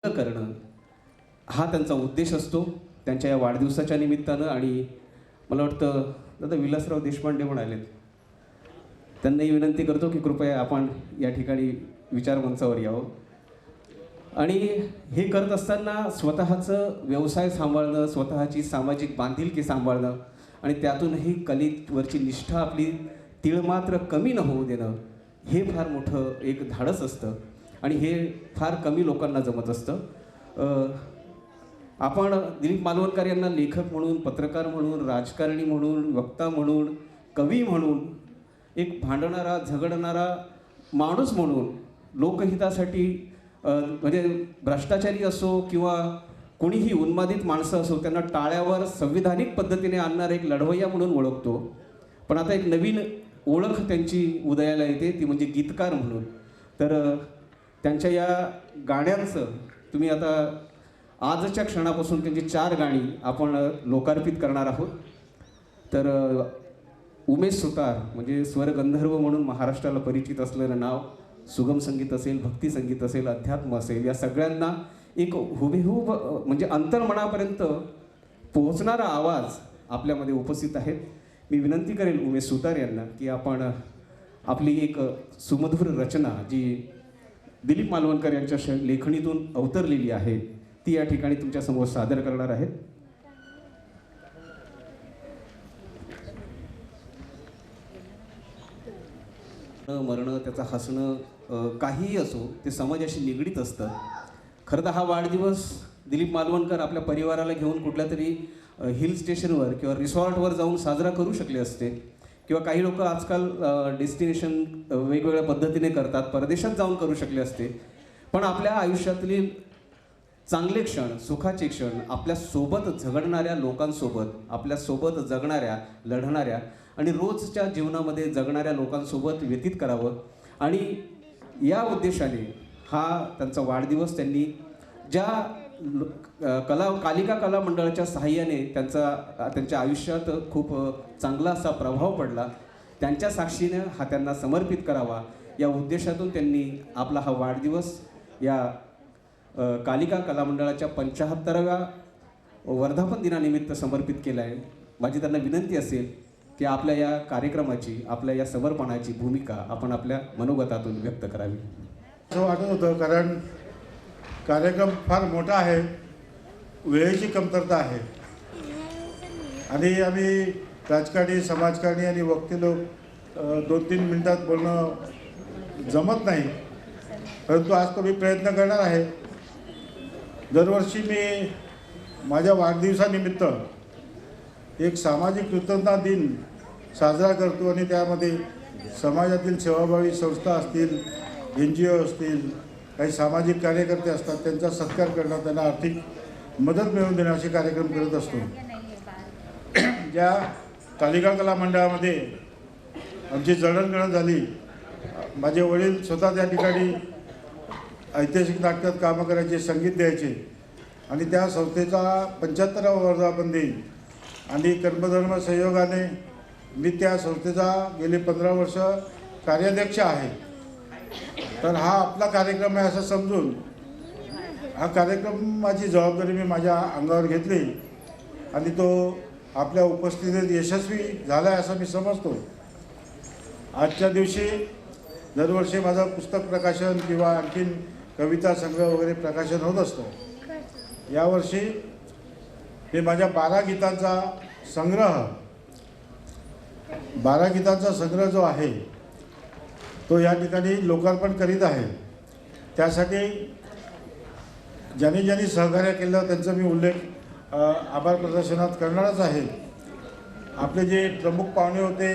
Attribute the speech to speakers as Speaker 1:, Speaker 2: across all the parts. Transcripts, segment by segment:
Speaker 1: करणं हा त्यांचा उद्देश असतो त्यांच्या या वाढदिवसाच्या निमित्तानं. आणि मला वाटतं दादा विलासराव देशपांडे पण आलेत, त्यांनाही विनंती करतो की कृपया आपण या ठिकाणी विचारमंचावर यावं. आणि हे करत असताना स्वतःचं व्यवसाय सांभाळणं, स्वतःची सामाजिक बांधिलकी सांभाळणं आणि त्यातूनही कलेवरची निष्ठा आपली तीळमात्र कमी न होऊ देणं, हे फार मोठं एक धाडस असतं आणि हे फार कमी लोकांना जमत असतं. आपण दिलीप मालवणकर यांना लेखक म्हणून, पत्रकार म्हणून, राजकारणी म्हणून, वक्ता म्हणून, कवी म्हणून, एक भांडणारा झगडणारा माणूस म्हणून, लोकहितासाठी म्हणजे भ्रष्टाचारी असो किंवा कोणीही उन्मादित माणसं असो त्यांना टाळ्यावर संविधानिक पद्धतीने आणणारा एक लढवय्या म्हणून ओळखतो. पण आता एक नवीन ओळख त्यांची उदयाला येते, ती म्हणजे गीतकार म्हणून. तर त्यांच्या या गाण्यांचं तुम्ही आता आजच्या क्षणापासून त्यांची 4 गाणी आपण लोकार्पित करणार आहोत. तर उमेश सुतार म्हणजे स्वरगंधर्व म्हणून महाराष्ट्राला परिचित असलेलं नाव, सुगम संगीत असेल, भक्ती संगीत असेल, अध्यात्म असेल, या सगळ्यांना एक हुबेहूब म्हणजे अंतर्मनापर्यंत पोहोचणारा आवाज आपल्यामध्ये उपस्थित आहेत. मी विनंती करेल उमेश सुतार यांना की आपण आपली एक सुमधुर रचना जी दिलीप मालवणकर यांच्या लेखणीतून अवतरलेली आहे ती या ठिकाणी तुमच्यासमोर सादर करणार आहेत. मरणं, त्याचं हसणं, काहीही असो ते समाजाशी निगडीत असतं. खरं तर हा वाढदिवस दिलीप मालवणकर आपल्या परिवाराला घेऊन कुठल्या तरी हिल स्टेशनवर किंवा रिसॉर्टवर जाऊन साजरा करू शकले असते, किंवा काही लोक आजकाल डेस्टिनेशन वेगवेगळ्या पद्धतीने करतात, परदेशात जाऊन करू शकले असते. पण आपल्या आयुष्यातली चांगले क्षण, सुखाचे क्षण आपल्यासोबत झगडणाऱ्या लोकांसोबत, आपल्यासोबत जगणाऱ्या, लढणाऱ्या आणि रोजच्या जीवनामध्ये जगणाऱ्या लोकांसोबत व्यतीत करावं. आणि या उद्देशाने हा त्यांचा वाढदिवस त्यांनी ज्या कालिका कला मंडळाच्या सहाय्याने त्यांच्या आयुष्यात खूप चांगला असा प्रभाव पडला, त्यांच्या साक्षीने हा त्यांना समर्पित करावा या उद्देशातून त्यांनी आपला हा वाढदिवस या कालिका कला मंडळाच्या 75व्या वर्धापन दिनानिमित्त समर्पित केला आहे. माझी त्यांना विनंती असेल की आपल्या या कार्यक्रमाची, आपल्या या समर्पणाची भूमिका आपण आपल्या मनोगतातून व्यक्त करावी.
Speaker 2: असं वाटत होतं कारण कार्यक्रम फार मोठा आहे, वेळेची कमतरता आहे आणि आम्ही राजकारणी, समाजकारणी आणि वक्ते लोक 2-3 मिनिटात बोलणं जमत नाही. परंतु आज तो मी प्रयत्न करणार आहे. दरवर्षी मी माझ्या वाढदिवसानिमित्त एक सामाजिक कृतज्ञता दिन साजरा करतो आणि त्यामध्ये समाजातील सेवाभावी संस्था असतील, NGO असतील, काही सामाजिक कार्यकर्ते असतात, त्यांचा सत्कार करणं, त्यांना आर्थिक मदत मिळवून देणं असे कार्यक्रम करत असतो. ज्या कालिका कला मंडळामध्ये आमची जडणघडण झाली, माझे वडील स्वतः त्या ठिकाणी ऐतिहासिक नाटकात कामं करायचे, संगीत द्यायचे आणि त्या संस्थेचा 75वा वर्धापन दिन आणि कर्मधर्म संयोगाने मी त्या संस्थेचा गेले 15 वर्ष कार्याध्यक्ष आहे. तर हा आपला कार्यक्रम आहे असं समजून हा कार्यक्रमाची जबाबदारी मी माझ्या अंगावर घेतली आणि तो आपल्या उपस्थितीत यशस्वी झाला आहे असं मी समजतो. आजच्या दिवशी दरवर्षी माझं पुस्तक प्रकाशन किंवा आणखीन कविता संग्रह वगैरे प्रकाशन होत असतं. यावर्षी मी माझ्या 12 गीतांचा संग्रह जो आहे तो या ठिकाणी लोकार्पण करीत आहे. त्यासाठी ज्यांनी सहकार्य केलं त्यांचा मी उल्लेख आभार प्रदर्शनात करणारच आहे. आपले जे प्रमुख पाहुणे होते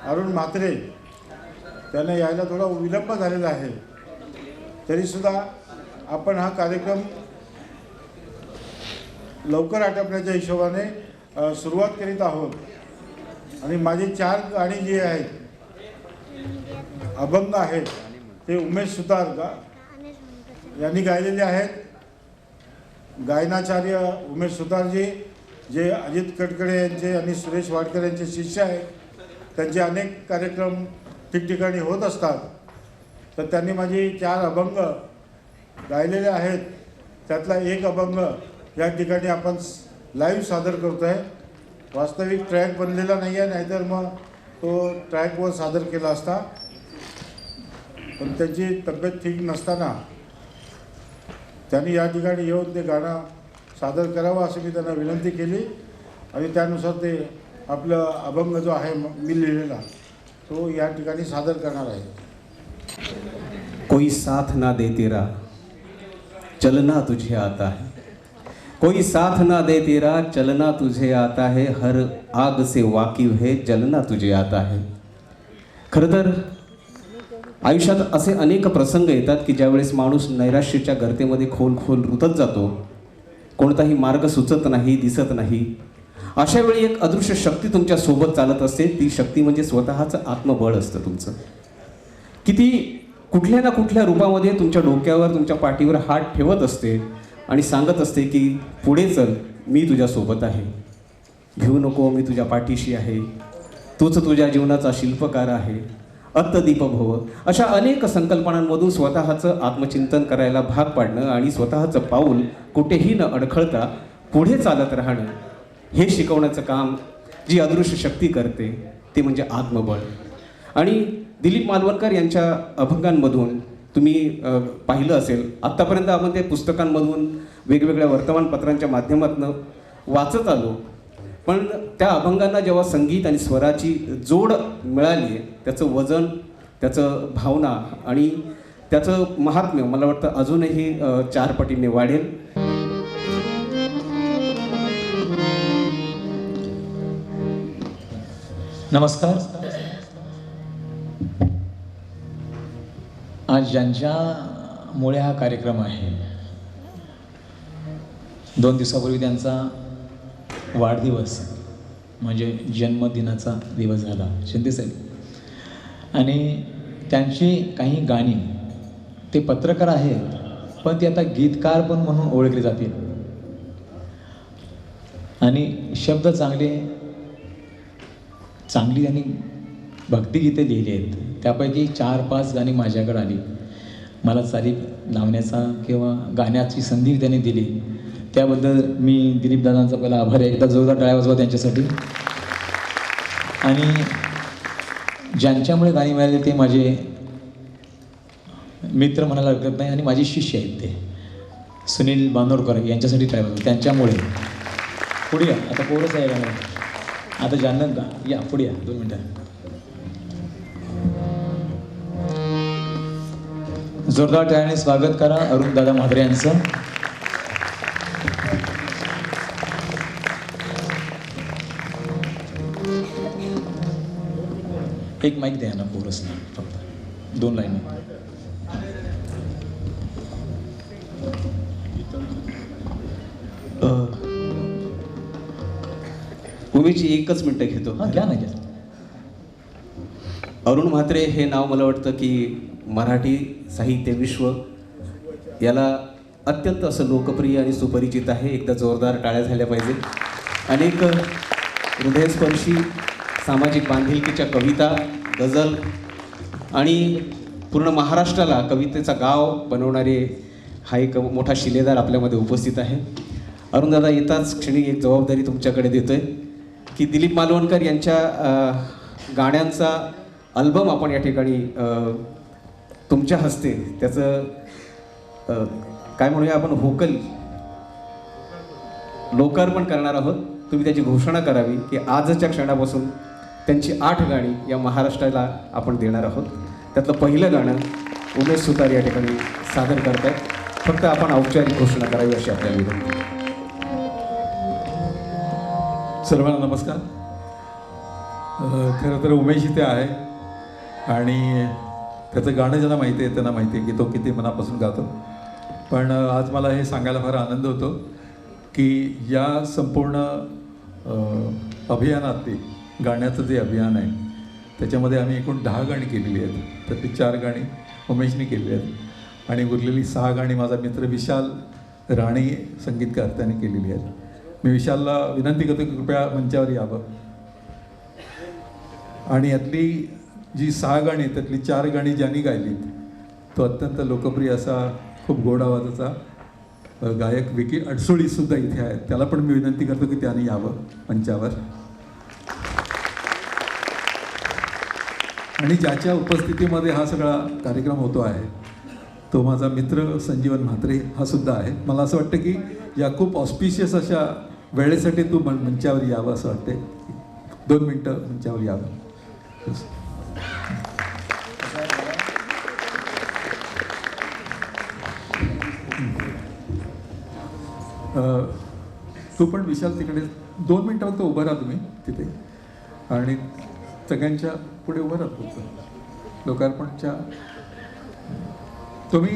Speaker 2: अरुण म्हात्रे, त्यांना यायला थोडा विलंब झालेला आहे, तरीसुद्धा आपण हा कार्यक्रम लवकर आटपण्याच्या हिशोबाने सुरुवात करीत आहोत. आणि माझी 4 गाणी जी आहेत, अभंग आहेत, ते उमेश सुतार यांनी गायलेले आहेत. गायनाचार्य उमेश सुतारजी जे अजित कडकडे यांचे आणि सुरेश वाडकर यांचे शिष्य आहेत, त्यांचे अनेक कार्यक्रम ठिकठिकाणी होत असतात. तर त्यांनी माझी 4 अभंग गायलेले आहेत त्यातला एक अभंग या ठिकाणी आपण लाईव्ह सादर करतो आहे. वास्तविक ट्रॅक बनलेला नाही आहे, नाहीतर मग तो ट्रॅकवर सादर केला असता. पण त्यांची तब्येत ठीक नसताना त्यांनी या ठिकाणी येऊन ते गाणं सादर करावं असं मी त्यांना विनंती केली आणि त्यानुसार ते आपलं अभंग जो आहे मी लिहिलेला तो या ठिकाणी सादर करणार आहे.
Speaker 1: कोई साथ ना दे तेरा चलना तुझे आता है, कोई साथ ना दे तेरा चलना तुझे आता है, हर आग से वाकिफ है जलना तुझे आता है. खरं तर आयुष्यात असे अनेक प्रसंग येतात की ज्यावेळेस माणूस नैराश्याच्या गर्तेमध्ये खोल खोल रुतत जातो, कोणताही मार्ग सुचत नाही, दिसत नाही. अशा वेळी एक अदृश्य शक्ती तुमच्या सोबत चालत असते. ती शक्ती म्हणजे स्वतःचं आत्मबळ असतं तुमचं, की ती कुठल्या ना कुठल्या रूपामध्ये तुमच्या डोक्यावर, तुमच्या पाठीवर हात ठेवत असते आणि सांगत असते की पुढे चल, मी तुझ्यासोबत आहे, भिवू नको, मी तुझ्या पाठीशी आहे, तूच तुझ्या जीवनाचा शिल्पकार आहे, अत्तदीप भव. अशा अनेक संकल्पनांमधून स्वतःचं आत्मचिंतन करायला भाग पाडणं आणि स्वतःचं पाऊल कुठेही न अडखळता पुढे चालत राहणं, हे शिकवण्याचं काम जी अदृश्य शक्ती करते ते म्हणजे आत्मबळ. आणि दिलीप मालवणकर यांच्या अभंगांमधून तुम्ही पाहिलं असेल, आत्तापर्यंत आपण ते पुस्तकांमधून, वेगवेगळ्या वर्तमानपत्रांच्या माध्यमातून वाचत आलो, पण त्या अभंगांना जेव्हा संगीत आणि स्वराची जोड मिळाली आहे, त्याचं वजन, त्याचं भावना आणि त्याचं महात्म्य मला वाटतं अजूनही 4 पटीने वाढेल.
Speaker 3: नमस्कार. आज ज्यांच्यामुळे हा कार्यक्रम आहे, 2 दिवसापूर्वी त्यांचा वाढदिवस म्हणजे जन्मदिनाचा दिवस झाला शिंदेसाहेब, आणि त्यांची काही गाणी, ते पत्रकार आहेत पण ते आता गीतकार पण म्हणून ओळखले जातील, आणि शब्द चांगली त्यांनी भक्तिगीते लिहिली आहेत. त्यापैकी 4-5 गाणी माझ्याकडे आली, मला चाली लावण्याचा किंवा गाण्याची संधी त्यांनी दिली, त्याबद्दल मी दिलीप दादांचा पहिला आभार आहे. एकदा जोरदार टाळ्या वाजवा त्यांच्यासाठी. आणि ज्यांच्यामुळे गाणी मिळाली ते माझे मित्र म्हणायला हरकत नाही आणि माझे शिष्य आहेत, ते सुनील बांदोडकर यांच्यासाठी टाळ्या वाजवा. त्यांच्यामुळे पुढे या, आता पोरच आहे गाणं, आता ज्यांना या पुढे या, 2 मिनटं. जोरदार टाळ्याने स्वागत करा अरुण दादा म्हात्रे यांचं. एक माईक द्या ना, कोरस ना, फक्त 2 लाईन.
Speaker 1: उमेशजी 1च मिनटं घेतो.
Speaker 3: हां घ्या ना, घ्या.
Speaker 1: अरुण म्हात्रे हे नाव मला वाटतं की मराठी साहित्य विश्व याला अत्यंत असं लोकप्रिय आणि सुपरिचित आहे. एकदा जोरदार टाळ्या झाल्या पाहिजे. अनेक हृदयस्पर्शी सामाजिक बांधिलकीच्या कविता, गझल आणि पूर्ण महाराष्ट्राला कवितेचा गाव बनवणारे हा एक मोठा शिलेदार आपल्यामध्ये उपस्थित आहे. अरुणदादा, येताच क्षणी एक जबाबदारी तुमच्याकडे देतोय की दिलीप मालवणकर यांच्या गाण्यांचा अल्बम आपण या ठिकाणी तुमच्या हस्ते त्याचं काय म्हणूया आपण व्होकल लोकार्पण करणार आहोत. तुम्ही त्याची घोषणा करावी की आजच्या क्षणापासून त्यांची 8 गाणी या महाराष्ट्राला आपण देणार आहोत. त्यातलं पहिलं गाणं उमेश सुतार या ठिकाणी सादर करत आहेत. फक्त आपण औपचारिक घोषणा करावी अशी आपल्याला विनंती.
Speaker 4: सर्वांना नमस्कार. खरं तर उमेश इथे आहे आणि त्याचं गाणं ज्यांना माहिती आहे त्यांना माहिती आहे की तो किती मनापासून गातो. पण आज मला हे सांगायला फार आनंद होतो की या संपूर्ण अभियानातली गाण्याचं जे अभियान आहे त्याच्यामध्ये आम्ही एकूण 10 गाणी केलेली आहेत. त्यातली 4 गाणी उमेशने केलेली आहेत आणि उरलेली 6 गाणी माझा मित्र विशाल राणे संगीतकार त्याने केलेली आहेत. मी विशालला विनंती करतो की कृपया मंचावर यावं. आणि यातली जी 6 गाणी त्यातली 4 गाणी ज्यांनी गायलीत तो अत्यंत लोकप्रिय असा खूप गोड आवाजाचा गायक विकी अडसोळीसुद्धा इथे आहेत. त्याला पण मी विनंती करतो की त्याने यावं मंचावर. आणि ज्याच्या उपस्थितीमध्ये हा सगळा कार्यक्रम होतो आहे तो माझा मित्र संजीवन म्हात्रे हा सुद्धा आहे. मला असं वाटतं की या खूप ऑस्पिशियस अशा वेळेसाठी तू मंचावर यावं असं वाटते. 2 मिनटं मंचावर यावं. तू पण विशाल तिकडे 2 मिनटं फक्त उभं राहा तुम्ही तिथे आणि सगळ्यांच्या पुढे उभं राहत फक्त लोकार्पणच्या. तुम्ही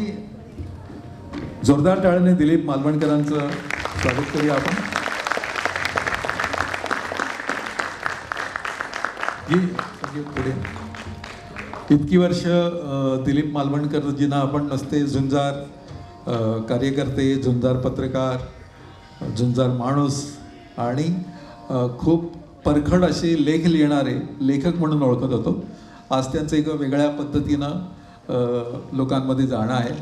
Speaker 4: जोरदार टाळ्याने दिलीप मालवणकरांचं स्वागत करूया आपण. पुढे इतकी वर्ष दिलीप मालवणकरजींना आपण नसते झुंजार कार्यकर्ते, झुंजार पत्रकार, झुंजार माणूस आणि खूप परखड असे लेख लिहिणारे लेखक म्हणून ओळखत होतो. आज त्यांचं एक वेगळ्या पद्धतीनं लोकांमध्ये जाणं आहे.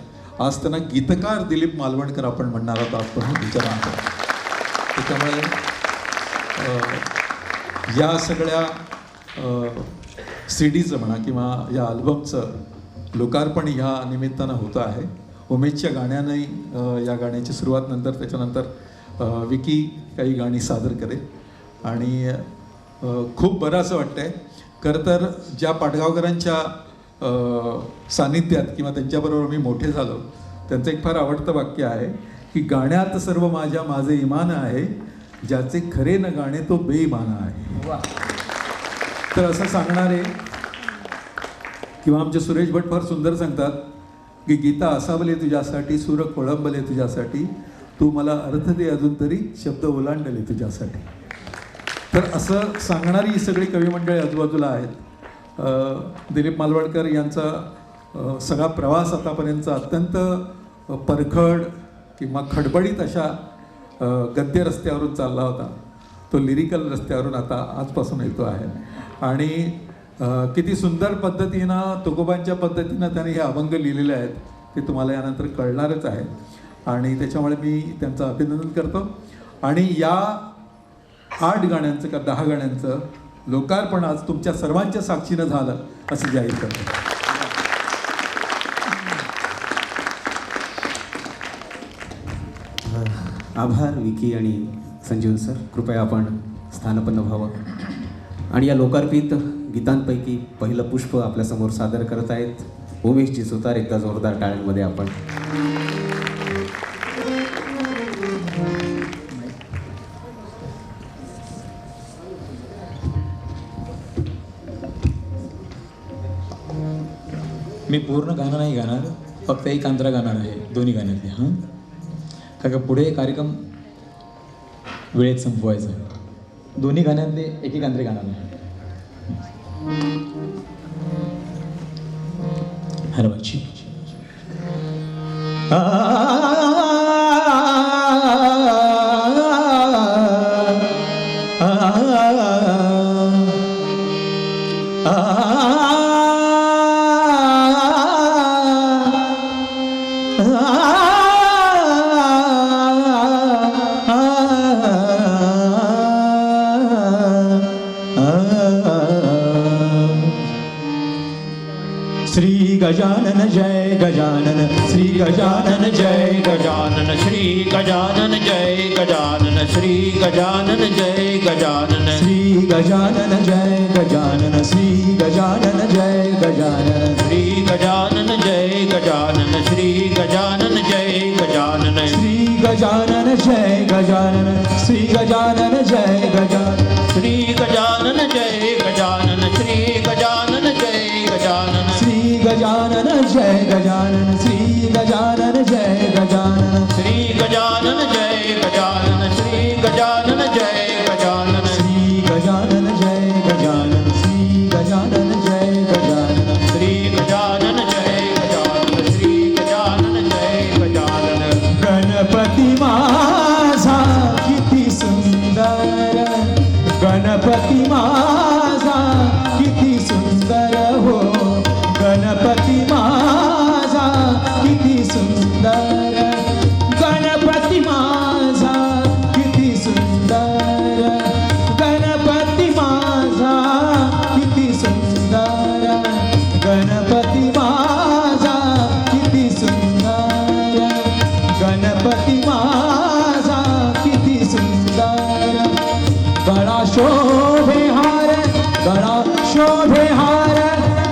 Speaker 4: आज त्यांना गीतकार दिलीप मालवणकर आपण म्हणणार आहोत आपण विचारा. त्याच्यामुळे या सगळ्या CDचं म्हणा किंवा या अल्बमचं लोकार्पण ह्या निमित्तानं होतं आहे. उमेशच्या गाण्याने या गाण्याची सुरुवात नंतर त्याच्यानंतर विकी काही गाणी सादर करेल आणि खूप बरं असं वाटतंय. खरं तर ज्या पाटगावकरांच्या सानिध्यात किंवा त्यांच्याबरोबर मी मोठे झालो त्यांचं एक फार आवडतं वाक्य आहे की गाण्यात सर्व माझे इमान आहे, ज्याचे खरे न गाणे तो बेईमान आहे. तर असं सांगणारे किंवा आमचे सुरेश भट फार सुंदर सांगतात की गीता असावले तुझ्यासाठी, सूर खोळंबले तुझ्यासाठी, तू मला अर्थ दे अजून तरी, शब्द ओलांडले तुझ्यासाठी. तर असं सांगणारी ही सगळी कवी मंडळी आजूबाजूला आहेत. दिलीप मालवणकर यांचा सगळा प्रवास आतापर्यंतचा अत्यंत परखड किंवा खडबडीत अशा गद्य रस्त्यावरून चालला होता. तो लिरिकल रस्त्यावरून आता आजपासून येतो आहे आणि किती सुंदर पद्धतीनं तुकोबांच्या पद्धतीनं त्याने हे अभंग लिहिलेले आहेत ते तुम्हाला यानंतर कळणारच आहे आणि त्याच्यामुळे मी त्यांचं अभिनंदन करतो. आणि या 8 गाण्यांचं का 10 गाण्यांचं लोकार्पण आज तुमच्या सर्वांच्या साक्षीनं झालं असं जाहीर करतो.
Speaker 1: आभार विकी आणि संजीवन सर. कृपया आपण स्थानपन्न व्हावं. आणि या लोकार्पित गीतांपैकी पहिलं पुष्प आपल्यासमोर सादर करत आहेत उमेशजी सुतार. एकदा जोरदार टाळ्यांमध्ये आपण.
Speaker 3: मी पूर्ण गाणं नाही गाणार, फक्त एक अंतरा गाणार आहे दोन्ही गाण्यातले. हां, कारण पुढे कार्यक्रम वेळेत संपवायचा आहे. दोन्ही गाण्यातले एक अंतरे गाणार आहे. हरवाची
Speaker 5: श्री गजानन जय गजानन, श्री गजानन जय गजानन, श्री गजानन जय गजानन, श्री गजानन जय गजानन, श्री गजानन जय गजानन, श्री गजानन जय गजानन, श्री गजानन जय गजानन, श्री गजानन जय गजानन, श्री गजानन जय गजानन, श्री गजानन जय गजानन, श्री गजानन जय गजानन, श्री गजानन जय गजानन, श्री गजानन जय गजानन, श्री गजानन जय गजानन, श्री गजानन जय गजानन, श्री गजानन जय गजानन, श्री गजानन जय गजानन, श्री गजानन जय गजानन, श्री गजानन जय गजानन, श्री गजानन जय गजानन. गणपती माझा किती सुंदर, गणपती माझा किती सुंदर हो, गणपती माझा किती सुंदर, गणपती
Speaker 3: गणपती माझा किती सुंदर गळा शोभे हार गळा शोभे हार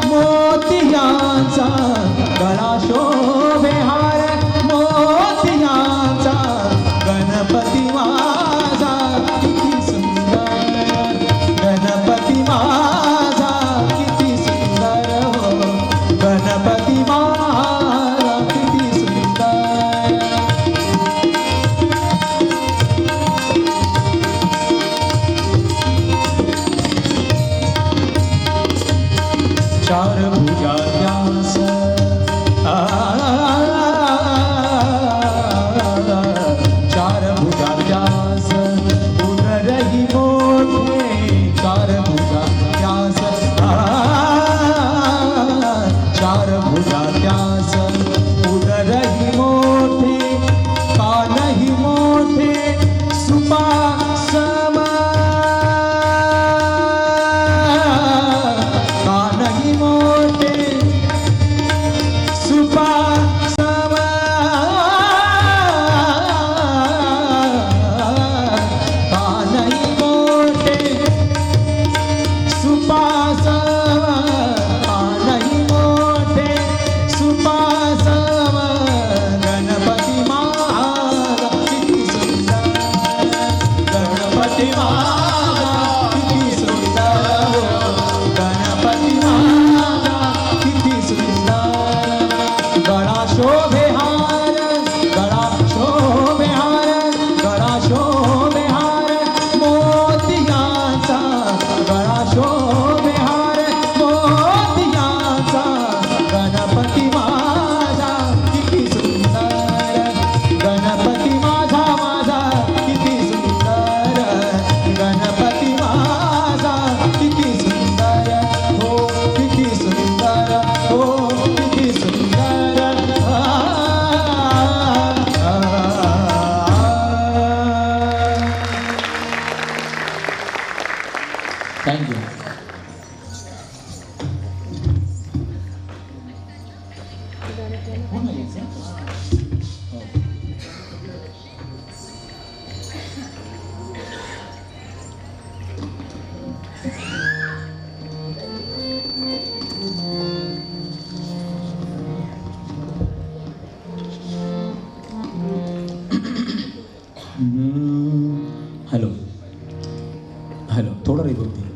Speaker 3: मोतियांचा गळा शोभे हार मोतियांचा गणपती माझा किती सुंदर गणपती माझा किती सुंदर हो गणपती माझा किती सुंदर चार भुजा व्यास चार भुजा व्यास उदरही मोठे चार भुजा व्यास चार भुजा व्यास उदरही मोठे कानही मोठे सुपासम कानही मोठे सुपासम कानही मोठे सुपासम कानही मोठे सुपासम गणपती माझा किती सुंदर गणपती माझा किती सुंदर गणपती माझा किती सुंदर गळा शोभे हार गळा शोभे हार गळा शोभे हार मोतियांचा गळा शोभे हार मोतियांचा गणपती माझा किती सुंदर गणपती माझा माझा किती सुंदर गणपती माझा किती सुंदर हो किती सुंदर हो किती सुंदर थँक्यू हॅलो हॅलो थोडं रे बोलते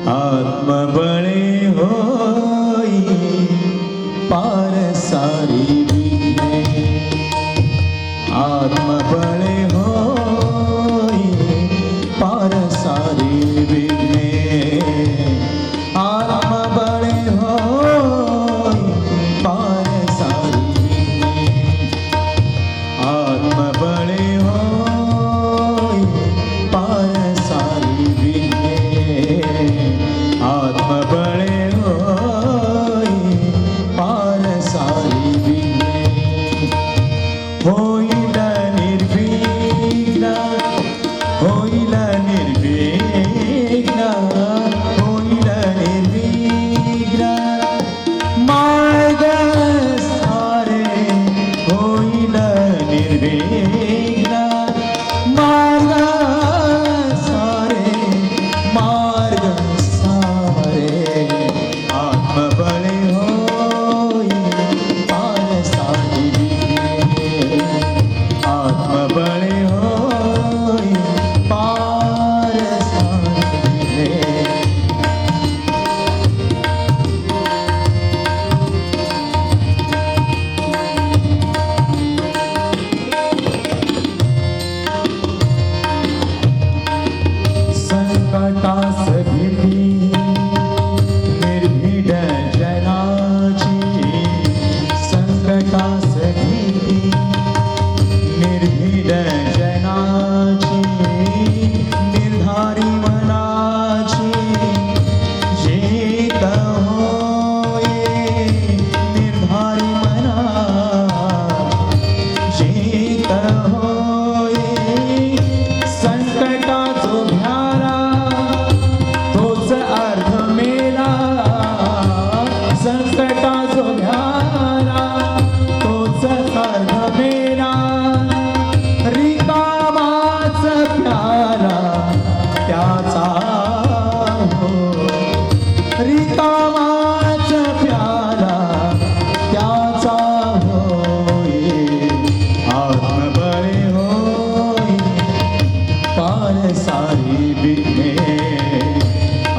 Speaker 3: आत्मबळे होई पार सारी विघ्ने आत्मबळे होई पार सारी विघ्ने आत्मबळे होई पार सारी विघ्ने आत्मबळे होई पार सारी विघ्ने आत्मबळे होई पार सारी विघ्ने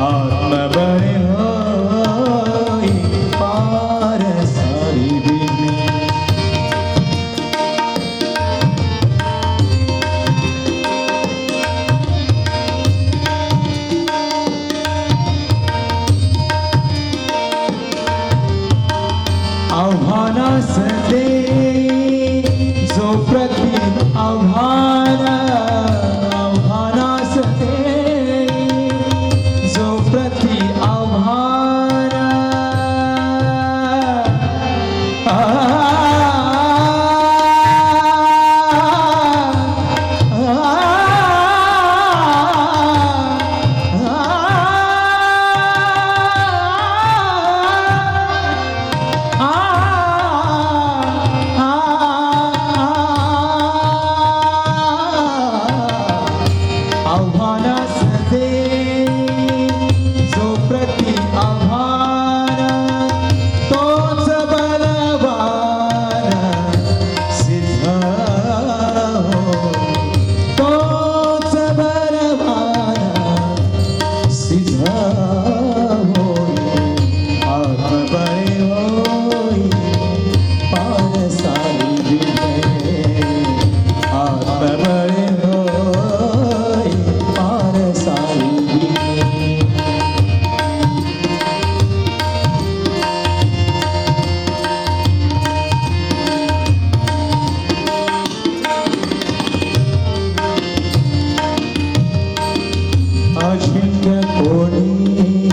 Speaker 5: आत्मबळ होई पार सारी विघ्ने आव्हानास दे जो प्रति आव्हान आव्हानास दे जो प्रति आव्हान आव्हानास दे जो प्रति आव्हान तोच बलवान सिद्ध हो तोच बलवान सिद्ध होई आत्मबळ होई पार सारी विघ्ने आत्मबळ होई पार सारी विघ्ने अजिंक्य कोणी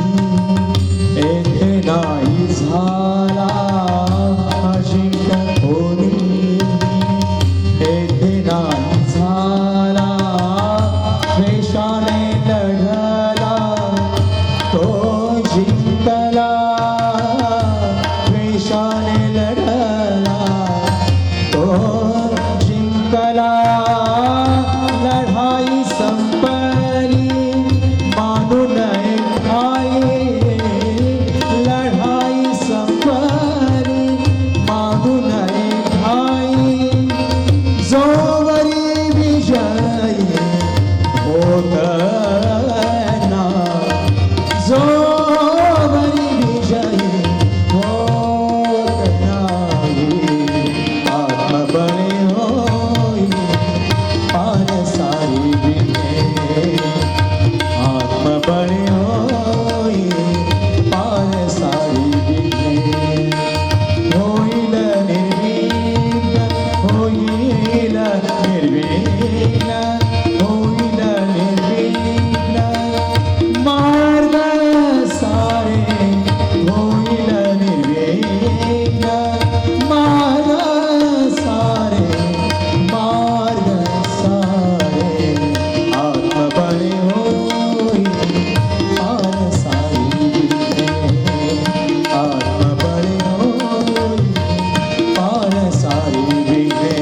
Speaker 5: येथे नाही झाला अजिंक्य कोणी येथे नाही झाला द्वेषाने लढला तो जिंकला द्वेषाने लढला तो जिंकला लढाई संपली मानून ठाई लढाई संपली मानून ठाई जोवरी विजयी होत ना जोवरी विजयी होत नाही आत्मबळ होई पार सारी विघ्ने आत्मबळ होई पार सारी विघ्ने होईल निर्विघ्न होईल निर्विघ्न होईल निर्विघ्न मार्ग सारे होईल निर्विघ्न मार्ग सारे मार्ग सारे आत्मबळ होई पार सारी विघ्ने आत्मबळ होई पार सारी विघ्ने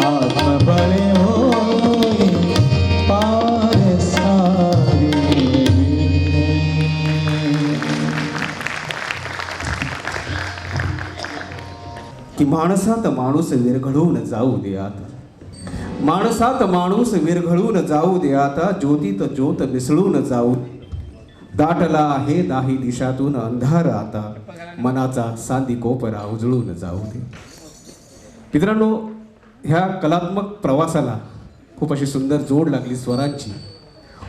Speaker 5: आत्मबळ होई पार सारी विघ्ने
Speaker 1: की माणसात माणूस विरघळून जाऊ दे आता माणसात माणूस विरघळून जाऊ दे आता ज्योतीत ज्योत मिसळून जाऊ दाटला आहे दाही दिशातून अंधार आता मनाचा सांदी कोपरा उजळून जाऊ दे. मित्रांनो, ह्या कलात्मक प्रवासाला खूप अशी सुंदर जोड लागली स्वरांची.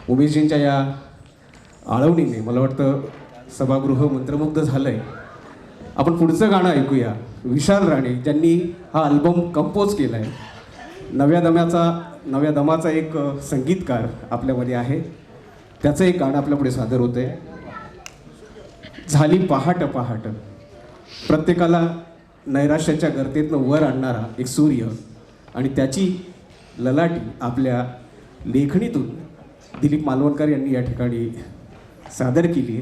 Speaker 1: उमेशजींच्या या आळवणीने मला वाटतं सभागृह मंत्रमुग्ध झालंय. आपण पुढचं गाणं ऐकूया. विशाल राणे ज्यांनी हा अल्बम कंपोज केला आहे. नव्या दमाचा एक संगीतकार आपल्यामध्ये आहे. त्याचं एक गाणं आपल्यापुढे सादर होतंय. झाली पहाट पहाट. प्रत्येकाला नैराश्याच्या गर्तेतनं वर आणणारा एक सूर्य आणि त्याची ललाटी आपल्या लेखणीतून दिलीप मालवणकर यांनी या ठिकाणी सादर केली.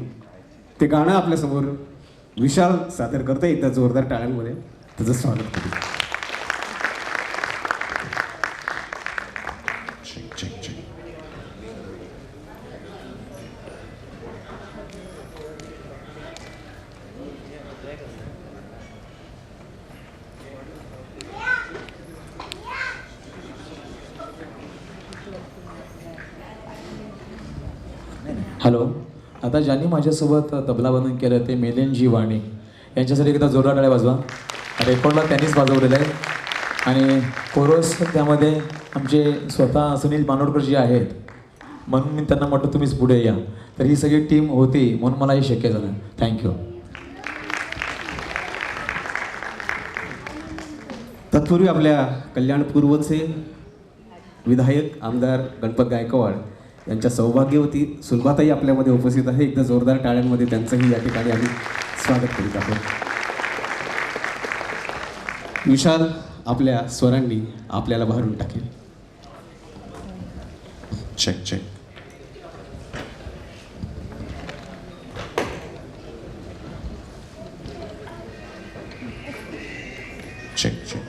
Speaker 1: ते गाणं आपल्यासमोर विशाल सादर करता एकदा जोरदार टाळ्यांमध्ये त्याचं स्वागत करू.
Speaker 3: हॅलो. आता ज्यांनी माझ्यासोबत तबलावादन केलं ते मिलिंदजी वाणी यांच्यासाठी एकदा जोरदार टाळ्या वाजवा. रेकॉर्डला त्यांनीच वाजवलेलं आहे आणि कोरस त्यामध्ये आमचे स्वतः सुनील मानोडकर जे आहेत, म्हणून मी त्यांना म्हटलं तुम्हीच पुढे या. तर ही सगळी टीम होती म्हणून मला हे शक्य झालं. थँक्यू.
Speaker 1: तत्पूर्वी आपल्या कल्याणपूर्वचे विधायक आमदार गणपत गायकवाड यांच्या सौभाग्यवती सुलभाताई आपल्यामध्ये उपस्थित आहे. एकदा जोरदार टाळ्यांमध्ये त्यांचंही या ठिकाणी आम्ही स्वागत करीत आहोत. विशाल आपल्या स्वरांनी आपल्याला भारून टाकेल.
Speaker 6: Check check. Check check.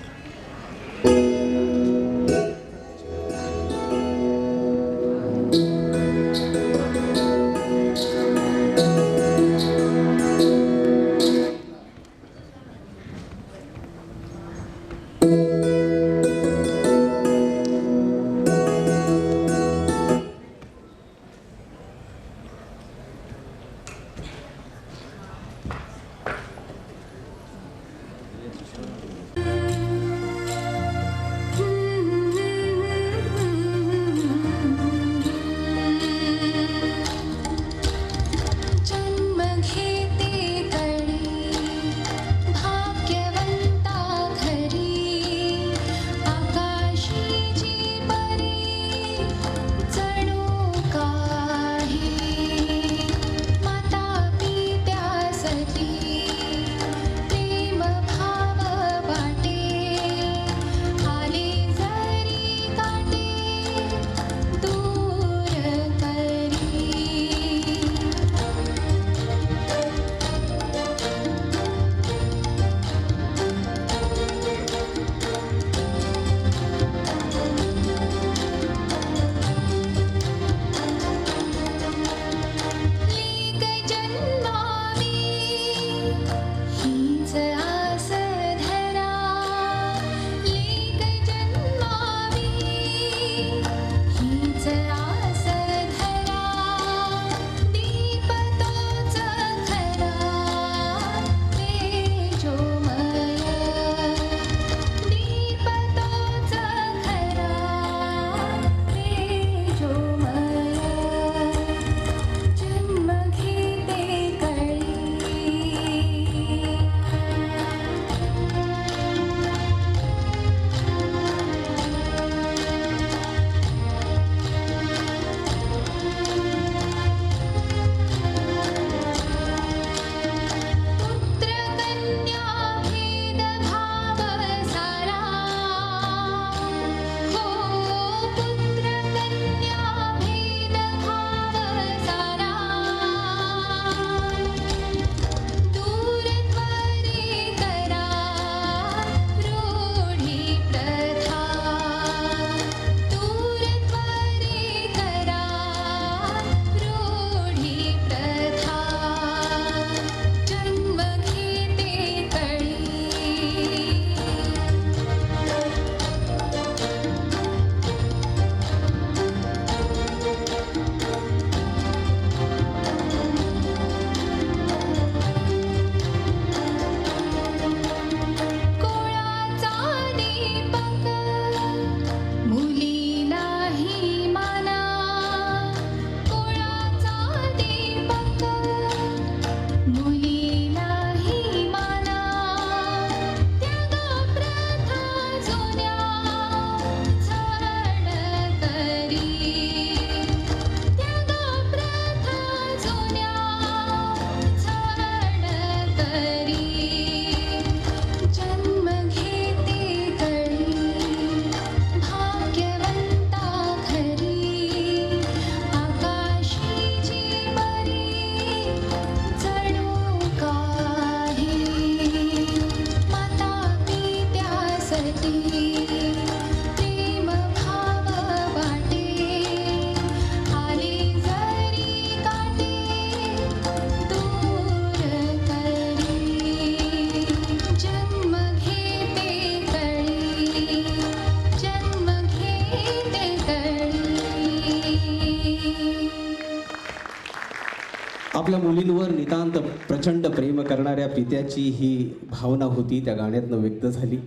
Speaker 1: आपल्या मुलींवर नितांत प्रचंड प्रेम करणाऱ्या पित्याची ही भावना होती त्या गाण्यातनं व्यक्त झाली.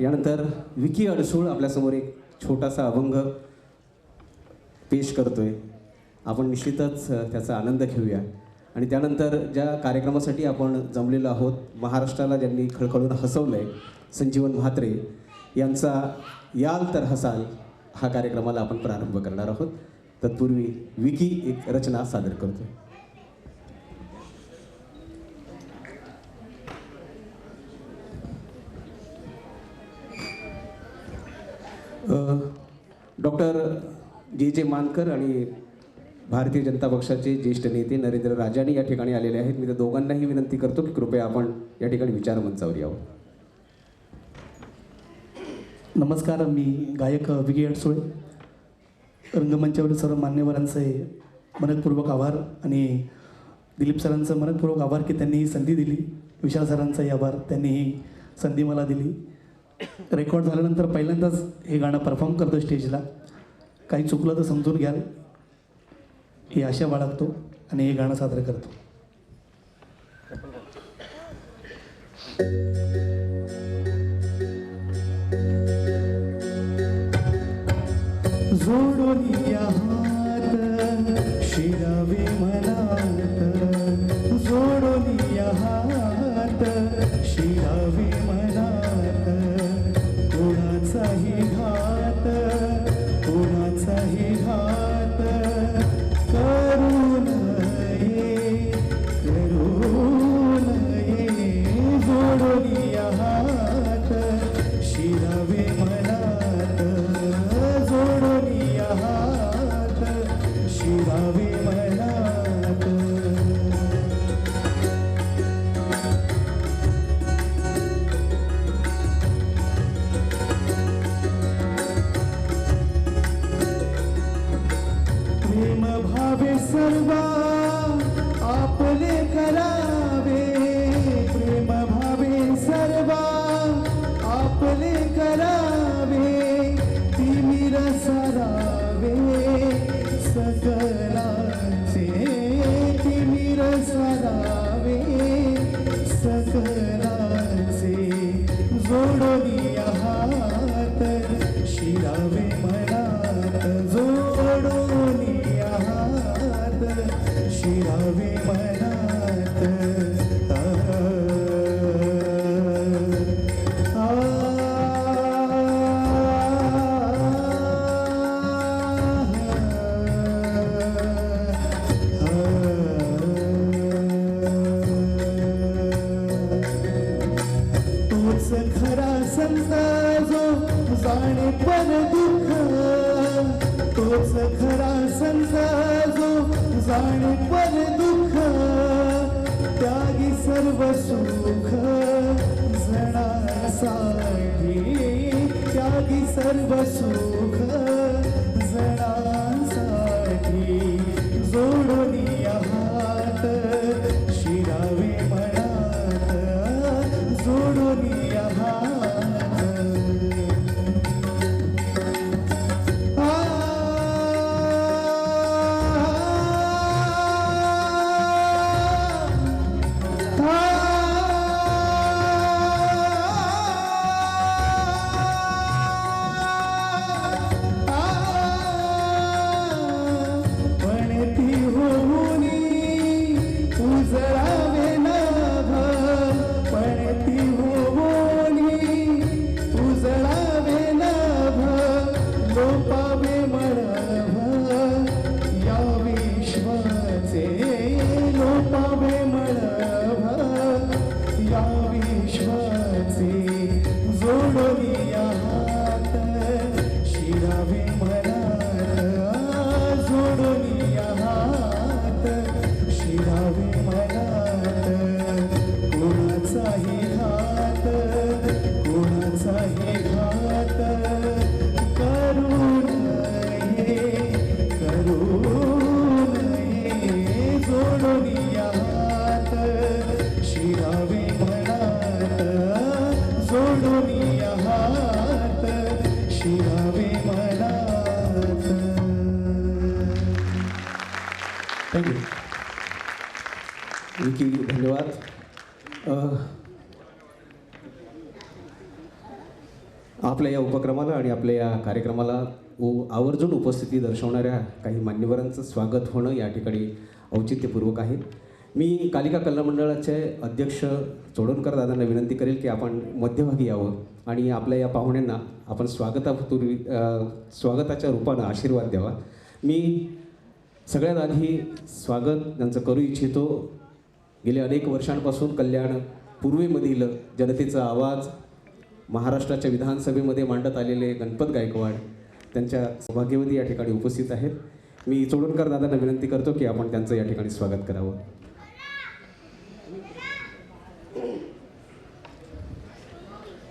Speaker 1: यानंतर विकी अडसूळ आपल्यासमोर एक छोटासा अभंग पेश करतोय. आपण निश्चितच त्याचा आनंद घेऊया. आणि त्यानंतर ज्या कार्यक्रमासाठी आपण जमलेलो आहोत, महाराष्ट्राला ज्यांनी खळखळून हसवलं आहे, संजीवन म्हात्रे यांचा याल तर हसाल हा कार्यक्रमाला आपण प्रारंभ करणार आहोत. तत्पूर्वी विकी एक रचना सादर करतोय. डॉक्टर जे मानकर आणि भारतीय जनता पक्षाचे ज्येष्ठ नेते नरेंद्र राजाणी या ठिकाणी आलेले आहेत. मी त्या दोघांनाही विनंती करतो की कृपया आपण या ठिकाणी विचारमंचावर यावं.
Speaker 7: नमस्कार, मी गायक विकी अडसुळे. रंगमंचावरील सर्व मान्यवरांचे मनपूर्वक आभार आणि दिलीप सरांचं मनपूर्वक आभार की त्यांनी ही संधी दिली. विशाल सरांचाही आभार, त्यांनी ही संधी मला दिली. रेकॉर्ड झाल्यानंतर पहिल्यांदाच हे गाणं परफॉर्म करतो स्टेजला. काही चुकलं तर समजून घ्याल ही आशा बाळगतो आणि हे गाणं सादर करतो. जोडून या हात शिरावे मनात, जोडून या हात शिरावे मनात, कोणाचाही घात, कोणाचाही घात करू नये, करू नये. जोडून या हात शिरावे मनात, जोडून या हात शिरावे मनात. प्रेम भावे सर्वा आपले करावे, प्रेम भावे सर्वा आपले करावे, तिमिर सरावे सकलाचे, तिमिर सरावे सकलाचे. जोडून या हात शिरावे मनात, जोडून या हात शिरावे मनात. तोच खरा संत जो जाणे पर दुःख, तोच खरा संत जो जाणे पर दुःख, त्यागी सर्व सुख जणांसाठी, त्यागी सर्व सुख जणांसाठी. जोडून या हात शिरावे मनात, जोडून या हात. पणती होऊनी उजळावे नाभ, पणती होऊनी उजळावे नाभ, लोपावे मळभ या विश्वाचे, लोपावे मळभ या विश्वाचे. जोडून या हात शिरावे मनात, जोडून या हात शिरावे मनात.
Speaker 1: विकी धन्यवाद. आपल्या या उपक्रमाला आणि आपल्या या कार्यक्रमाला आवर्जून उपस्थिती दर्शवणाऱ्या काही मान्यवरांचं स्वागत होणं या ठिकाणी औचित्यपूर्वक आहे. मी कालिका कला मंडळाचे अध्यक्ष चोडणकर दादांना विनंती करेल की आपण मध्यभागी यावं आणि आपल्या या पाहुण्यांना आपण स्वागताच्या रूपानं आशीर्वाद द्यावा. मी सगळ्यात आधी स्वागत त्यांचं करू इच्छितो. गेल्या अनेक वर्षांपासून कल्याण पूर्वेमधील जनतेचा आवाज महाराष्ट्राच्या विधानसभेमध्ये मांडत आलेले गणपत गायकवाड त्यांच्या सौभाग्यवती या ठिकाणी उपस्थित आहेत. मी चोडणकर दादांना विनंती करतो की आपण त्यांचं या ठिकाणी स्वागत करावं.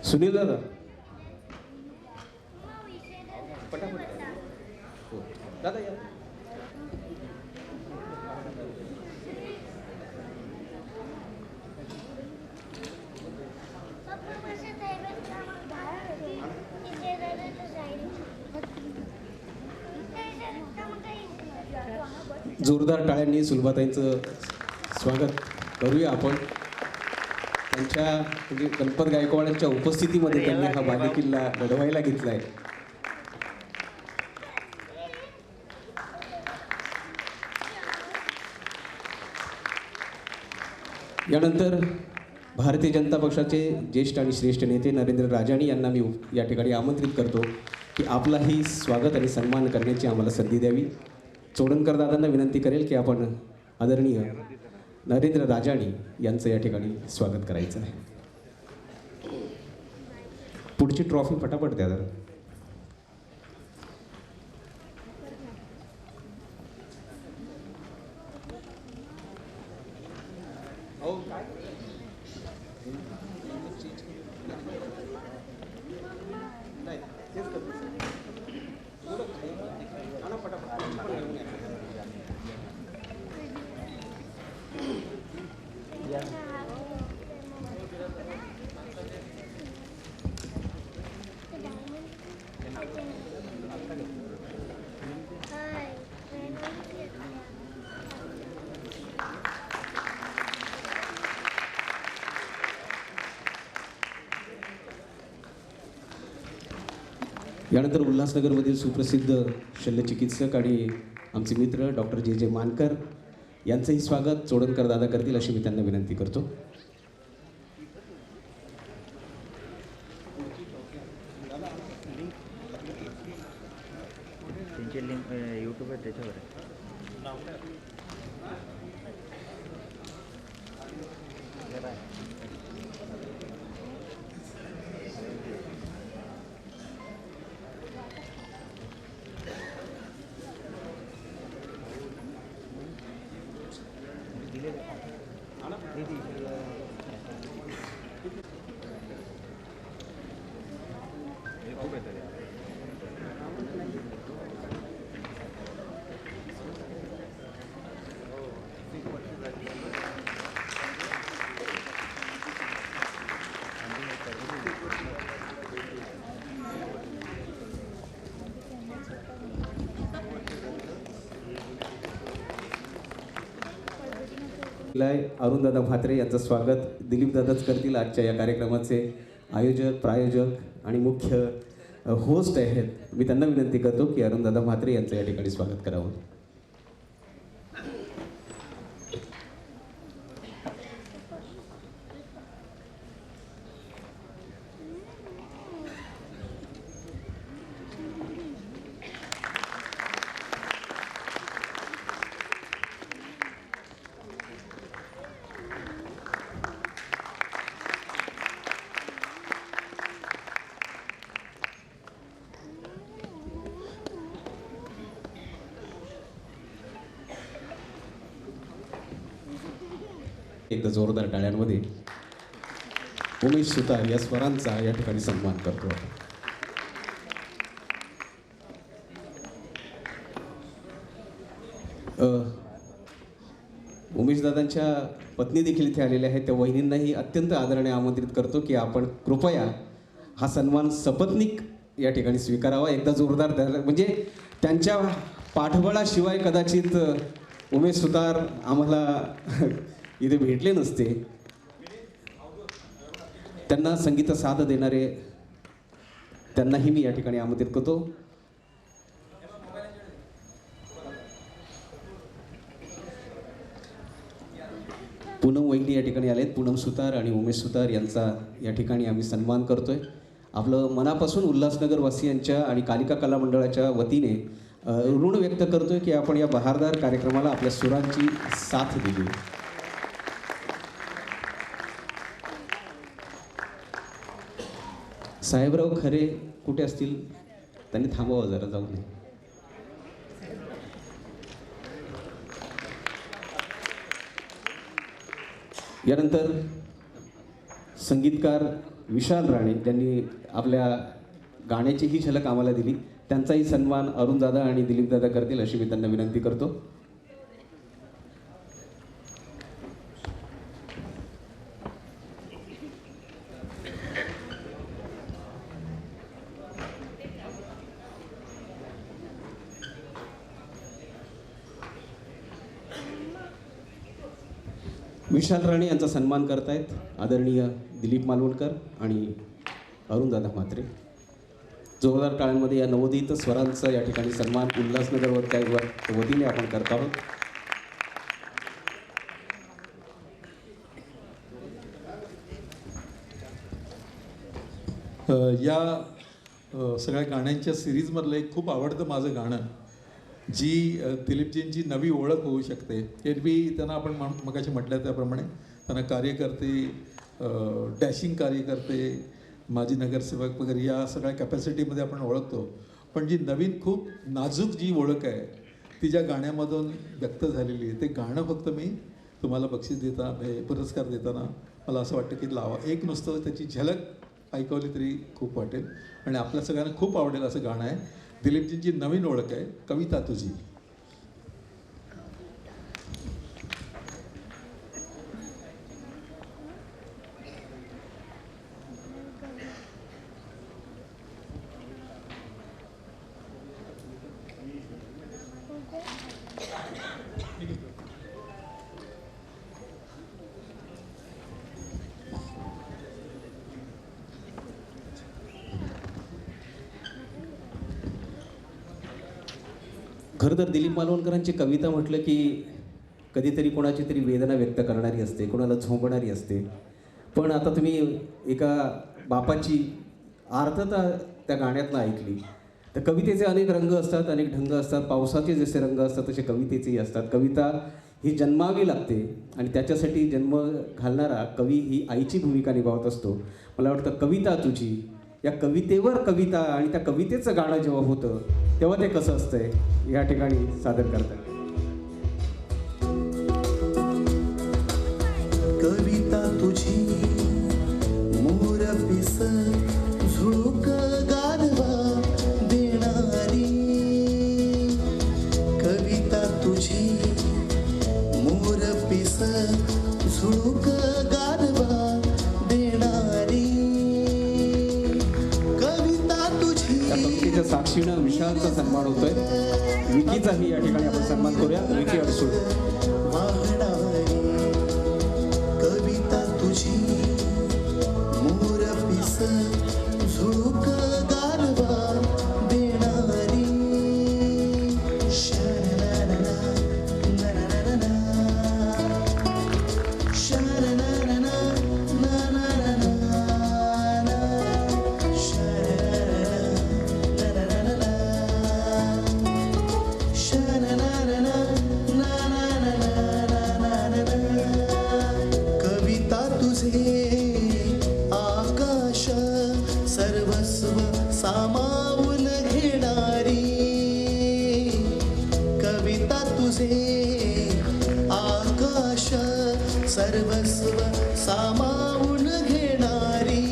Speaker 1: सुनील दादा दादा या. जोरदार टाळ्यांनी सुलभाताईंचं स्वागत करूया आपण. त्यांच्या म्हणजे गणपत गायकवाडांच्या उपस्थितीमध्ये त्यांनी हा बालेकिल्ला लढवायला घेतला आहे. यानंतर भारतीय जनता पक्षाचे ज्येष्ठ आणि श्रेष्ठ नेते नरेंद्र राजाणी यांना मी या ठिकाणी आमंत्रित करतो की आपलाही स्वागत आणि सन्मान करण्याची आम्हाला संधी द्यावी. चोडणकर दादांना विनंती करेल की आपण आदरणीय नरेंद्र राजाणी यांचं या ठिकाणी स्वागत करायचं आहे. पुढची ट्रॉफी फटाफट द्या जरा. यानंतर उल्हासनगरमधील सुप्रसिद्ध शल्यचिकित्सक आणि आमचे मित्र डॉक्टर जे मानकर यांचंही स्वागत चोडणकर दादा करतील अशी मी त्यांना विनंती करतो.
Speaker 8: त्यांची लिंक यूट्यूब आहे त्याच्यावर आहे.
Speaker 1: अरुणदादा म्हात्रे यांचं स्वागत दिलीप दादाच करतील. आजच्या या कार्यक्रमाचे आयोजक प्रायोजक आणि मुख्य होस्ट आहेत. मी त्यांना विनंती करतो की अरुणदादा म्हात्रे यांचं या ठिकाणी स्वागत करावं. एकदा जोरदार टाळ्यांमध्ये उमेश सुतार या स्वरांचा या ठिकाणी सन्मान करतो. उमेशदादांच्या पत्नी देखील इथे आलेल्या आहेत. त्या वहिनींनाही अत्यंत आदराने आमंत्रित करतो की आपण कृपया हा सन्मान सपत्नीक या ठिकाणी स्वीकारावा. एकदा जोरदार म्हणजे त्यांच्या पाठबळाशिवाय कदाचित उमेश सुतार आम्हाला इथे भेटले नसते. त्यांना संगीत साथ देणारे त्यांनाही मी या ठिकाणी आमंत्रित करतो. पूनम वहिनी या ठिकाणी आलेत. पूनम सुतार आणि उमेश सुतार यांचा या ठिकाणी आम्ही सन्मान करतोय. आपलं मनापासून उल्हासनगर वासियांच्या आणि कालिका कला मंडळाच्या वतीने ऋण व्यक्त करतोय की आपण या बहारदार कार्यक्रमाला आपल्या सुरांची साथ दिली. साहेबराव खरे कुठे असतील? त्यांनी थांबावं जरा, जाऊ नये. यानंतर संगीतकार विशाल राणे ज्यांनी आपल्या गाण्याची ही झलक आम्हाला दिली, त्यांचाही सन्मान अरुणदादा आणि दिलीपदादा करतील अशी मी त्यांना विनंती करतो. विशाल राणे यांचा सन्मान करतायत आदरणीय दिलीप मालवणकर आणि अरुणदादा म्हात्रे. जोरदार टाळ्यांमध्ये या नवोदित स्वरांचा या ठिकाणी सन्मान उल्हासनगर वतीने आपण करत आहोत.
Speaker 4: या सगळ्या गाण्यांच्या सिरीजमधलं एक खूप आवडतं माझं गाणं, जी दिलीपजींची नवी ओळख होऊ शकते. एरवी त्यांना आपण मगाशी म्हटलं त्याप्रमाणे त्यांना कार्यकर्ते, डॅशिंग कार्यकर्ते, माजी नगरसेवक वगैरे या सगळ्या कॅपॅसिटीमध्ये आपण ओळखतो. पण जी नवीन खूप नाजूक जी ओळख आहे ती ज्या गाण्यामधून व्यक्त झालेली आहे, ते गाणं फक्त मी तुम्हाला बक्षीस पुरस्कार देताना मला असं वाटतं की लावा. एक नुसतं त्याची झलक ऐकवली तरी खूप वाटेल आणि आपल्या सगळ्यांना खूप आवडेल असं गाणं आहे. दिलीपजींची नवीन ओळख आहे, कविता तुझी.
Speaker 1: खरं तर दिलीप मालवणकरांची कविता म्हटलं की कधीतरी कोणाची तरी वेदना व्यक्त करणारी असते, कोणाला झोंबणारी असते. पण आता तुम्ही एका बापाची आर्तता त्या गाण्यातनं ऐकली. तर कवितेचे अनेक रंग असतात, अनेक ढंग असतात. पावसाचे जसे रंग असतात तसे कवितेचेही असतात. कविता ही जन्मावी लागते आणि त्याच्यासाठी जन्म घालणारा कवी ही आईची भूमिका निभावत असतो. मला वाटतं कविता तुझी या कवितेवर कविता आणि त्या कवितेचं गाणं जेव्हा होतं तेव्हा ते कसं असतंय या ठिकाणी सादर करतात.
Speaker 5: कविता तुझी मोर पिस झुळूक गारवा देणारी. कविता तुझी मोर पिस झुळूक गारवा देणारी. कविता तुझी
Speaker 1: त्या कवितेच्या साक्षीनं विशालचा सन्मान होतोय. विकीचाही या ठिकाणी आपण सन्मान करूया. विकी अडसूळ.
Speaker 5: वाहणारी. कविता तुझी मोर पिस झुळूक गारवा देणारी. शरणाना नरनाना शरणाना नरनाना कविता तुझे आकाश सर्वस्व सामावून घेणारी. कविता तुझे आकाश सर्वस्व सामावून घेणारी.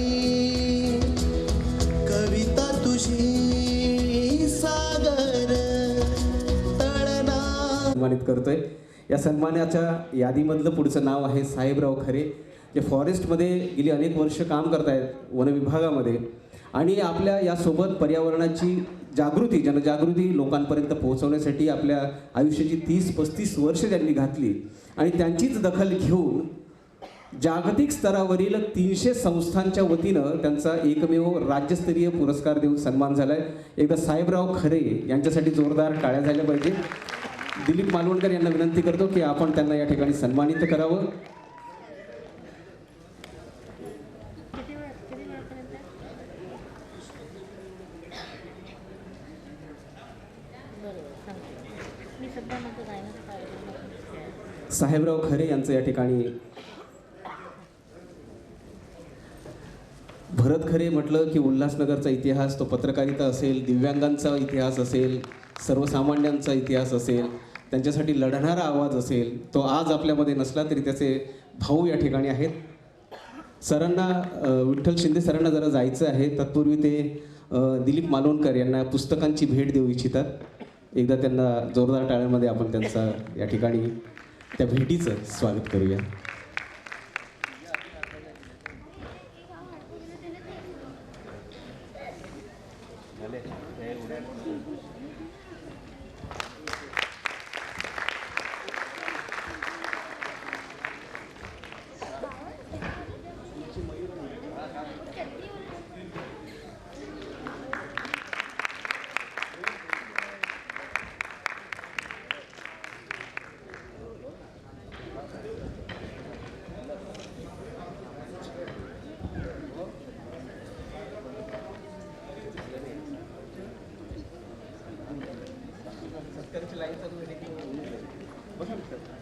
Speaker 5: कविता तुझी सागर तळना.
Speaker 1: सन्मानित करतोय. या सन्मानाच्या यादीमधलं पुढचं नाव आहे साहेबराव खरे, जे फॉरेस्टमध्ये गेली अनेक वर्ष काम करतायत वनविभागामध्ये आणि आपल्या यासोबत पर्यावरणाची जागृती, जनजागृती लोकांपर्यंत पोहोचवण्यासाठी आपल्या आयुष्याची 30-35 वर्ष त्यांनी घातली आणि त्यांचीच दखल घेऊन जागतिक स्तरावरील 300 संस्थांच्या वतीनं त्यांचा एकमेव राज्यस्तरीय पुरस्कार देऊन सन्मान झाला आहे. एकदा साहेबराव खरे यांच्यासाठी जोरदार टाळ्या झाल्या पाहिजे. दिलीप मालवणकर यांना विनंती करतो की आपण त्यांना या ठिकाणी सन्मानित करावं. साहेबराव खरे यांचं या ठिकाणी भरत खरे म्हटलं की उल्हासनगरचा इतिहास, तो पत्रकारिता असेल, दिव्यांगांचा इतिहास असेल, सर्वसामान्यांचा इतिहास असेल, त्यांच्यासाठी लढणारा आवाज असेल, तो आज आपल्यामध्ये नसला तरी त्याचे भाऊ या ठिकाणी आहेत. सरांना विठ्ठल शिंदे सरांना जरा जायचं आहे, तत्पूर्वी ते दिलीप मालवणकर यांना पुस्तकांची भेट देऊ इच्छितात. एकदा त्यांना जोरदार टाळ्यांमध्ये आपण त्यांचा या ठिकाणी त्या भेटीचं स्वागत करूया.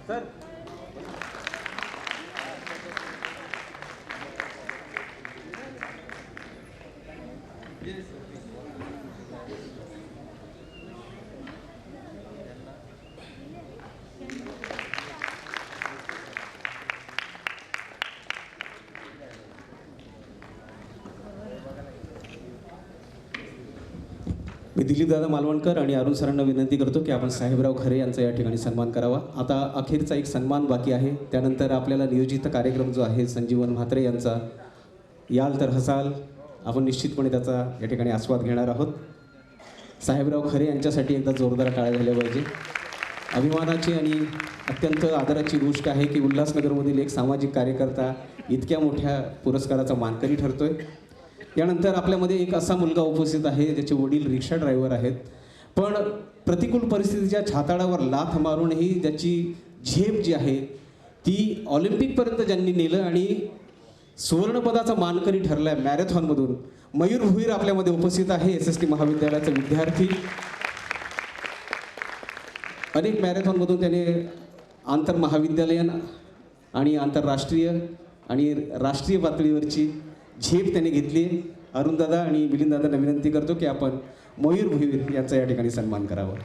Speaker 1: सर मी दिलीपदादा मालवणकर आणि अरुण सरांना विनंती करतो की आपण साहेबराव खरे यांचा या ठिकाणी सन्मान करावा. आता अखेरचा एक सन्मान बाकी आहे. त्यानंतर आपल्याला नियोजित कार्यक्रम जो आहे संजीवन म्हात्रे यांचा, याल तर हसाल, आपण निश्चितपणे त्याचा या ठिकाणी आस्वाद घेणार आहोत. साहेबराव खरे यांच्यासाठी एकदा जोरदार टाळ्या झाल्या पाहिजे. अभिमानाची आणि अत्यंत आदराची गोष्ट आहे की उल्हासनगरमधील एक सामाजिक कार्यकर्ता इतक्या मोठ्या पुरस्काराचा मानकरी ठरतोय. यानंतर आपल्यामध्ये एक असा मुलगा उपस्थित आहे ज्याचे वडील रिक्षा ड्रायव्हर आहेत, पण प्रतिकूल परिस्थितीच्या छाताडावर लाथ मारूनही ज्याची झेप जी आहे ती ऑलिम्पिकपर्यंत ज्यांनी नेलं आणि सुवर्णपदाचा मानकरी ठरला आहे मॅरेथॉनमधून, मयूर भुईर आपल्यामध्ये उपस्थित आहे. SST महाविद्यालयाचा विद्यार्थी. अनेक मॅरेथॉनमधून त्याने आंतरमहाविद्यालयीन आणि आंतरराष्ट्रीय आणि राष्ट्रीय पातळीवरची झेप त्याने घेतली. अरुणदादा आणि मिलिंददादांना विनंती करतो की आपण मयूर भुईर यांचा या ठिकाणी सन्मान करावा.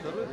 Speaker 2: सर्व